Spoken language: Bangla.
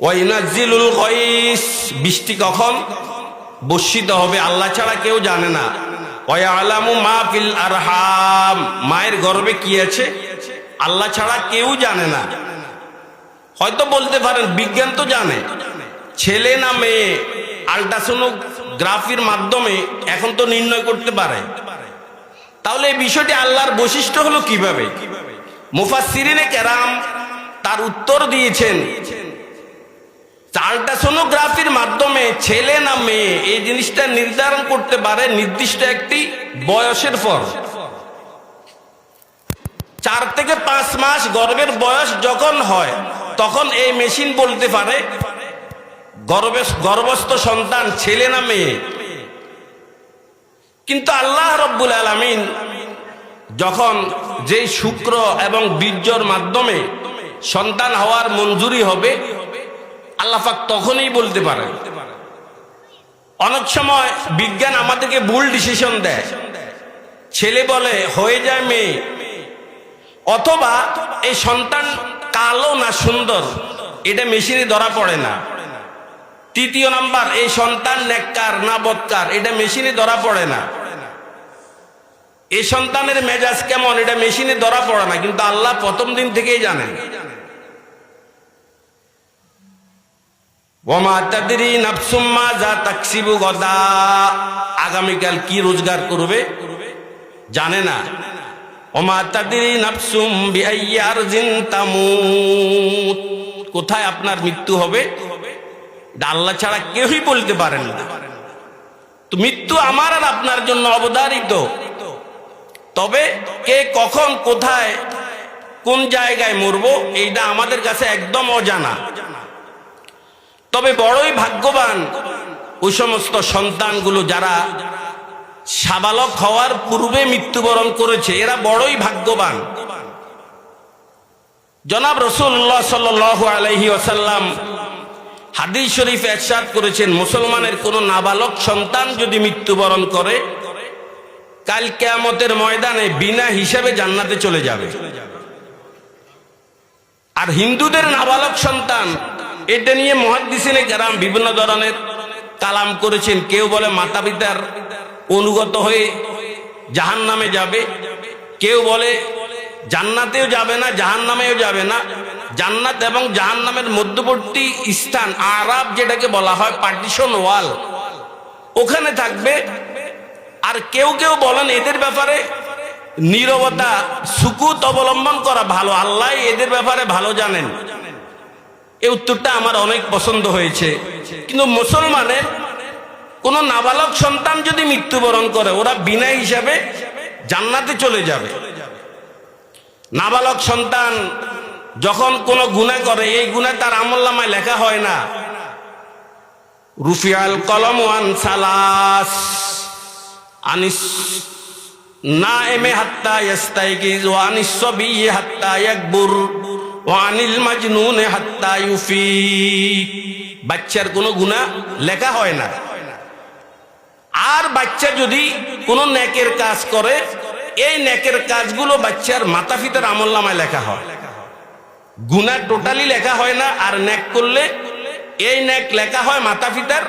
ওয়াইনাজ্জিলুল গায়স, বৃষ্টি কখন বর্ষিত হবে আল্লাহ ছাড়া কেউ জানে না। ওয়ায়ালামু মা ফিল আরহাম, মায়ের গর্ভে কি আছে আল্লাহ ছাড়া কেউ জানে না। হয়তো বলতে পারেন বিজ্ঞান তো জানে, ছেলে না মেয়ে আল্ট্রাসোনোগ্রাফির মাধ্যমে এখন তো নির্ণয় করতে পারে। তাহলে এই বিষয়টি আল্লাহর বৈশিষ্ট্য হলো কিভাবে? মুফাসসিরিনে কেরাম তার উত্তর দিয়েছেন, আল্ট্রাসোনোগ্রাফির মাধ্যমে ছেলে না মেয়ে এই জিনিসটা নির্ধারণ করতে পারে নির্দিষ্ট একটি বয়সের পর। 4 থেকে 5 মাস গর্ভের বয়স যখন হয় তখন এই মেশিন বলতে পারে গর্ভস্থ সন্তান ছেলে না মেয়ে। কিন্তু আল্লাহ রাব্বুল আলামিন যখন যেই শুক্র এবং বীর্যর মাধ্যমে সন্তান হওয়ার মঞ্জুরি হবে আল্লাহ পাক তখনই বলতে পারে। অনেক সময় বিজ্ঞান আমাদেরকে ভুল ডিসিশন দেয়, ছেলে বলে হয়ে যায় মেয়ে, অথবা এই সন্তান কালো না সুন্দর এটা মেশিনে ধরা পড়ে না। তৃতীয় নাম্বার, এই সন্তান নেককার না বদকার এটা মেশিনে ধরা পড়ে না। এই সন্তানের মেজাজ কেমন এটা মেশিনে ধরা পড়ে না, কিন্তু আল্লাহ প্রথম দিন থেকেই জানেন। ওমা তাদরি নাফসুম মাযা তাকসিবু গাদা, আগামীকাল কি রোজগার করবে জানে না। ওমা তাদরি নাফসুম বিআইয়ি আরজিন তামুত, কোথায় আপনার মৃত্যু হবে আল্লাহ ছাড়া কেউই বলতে পারেন না। তো মৃত্যু আমার আর আপনার জন্য অবধারিত, তবে কে কখন কোথায় কোন জায়গায় মরবো এইটা আমাদের কাছে একদম অজানা। তবে বড়ই ভাগ্যবান ওই সমস্ত সন্তানগুলো যারা সাবালক হওয়ার পূর্বে মৃত্যুবরণ করেছে, এরা বড়ই ভাগ্যবান। জনাব রাসূলুল্লাহ সাল্লাল্লাহু আলাইহি ওয়াসাল্লাম হাদিস শরীফে ইরশাদ করেছেন, মুসলমানের কোন নাবালক সন্তান যদি মৃত্যুবরণ করে কাল কিয়ামতের ময়দানে বিনা হিসাবে জান্নাতে চলে যাবে। আর হিন্দুদের নাবালক সন্তান, এটা নিয়ে মুহাদ্দিসিনে কেরাম বিভিন্ন ধরনের কালাম করেছেন। কেউ বলে মাতা পিতার অনুগত হয়ে জাহান্নামে যাবে, কেউ বলে জান্নাতেও যাবে না জাহান্নামেও যাবে না, জান্নাত এবং জাহান্নামের মধ্যবর্তী স্থান আরাব যেটাকে বলা হয় পার্টিশন ওয়াল, ওখানে থাকবে। আর কেউ কেউ বলেন এদের ব্যাপারে নীরবতা সুকুত অবলম্বন করা ভালো, আল্লাহ এদের ব্যাপারে ভালো জানেন। এই উত্তরটা আমার অনেক পছন্দ হয়েছে। কিন্তু মুসলমানের কোন নাবালক সন্তান যদি মৃত্যুবরণ করে ওরা বিনা হিসাবে জান্নাতে চলে যাবে। নাবালক সন্তান যখন কোন গুনাহ করে এই গুনাহ তার আমলনামায় লেখা হয় না। রুফিয়াল কলম আন সালাস, আনিস নাইমে হাত্তা ইয়াস্তাইকিজ ওয়া আনিস সাবিয়্যি হাত্তা ইয়াকবুর ওয়া আনিল মাজনুনে হাত্তা ইউফিক। বাচ্চার কোনো গুনাহ লেখা হয় না। আর বাচ্চা যদি কোনো নেকের কাজ করে এই নেকের কাজগুলো বাচ্চার মাতা পিতার আমলনামায় লেখা হয়। গুনাহ টোটালি লেখা হয় না, আর নেক করলে এই নেক লেখা হয় মাতা পিতার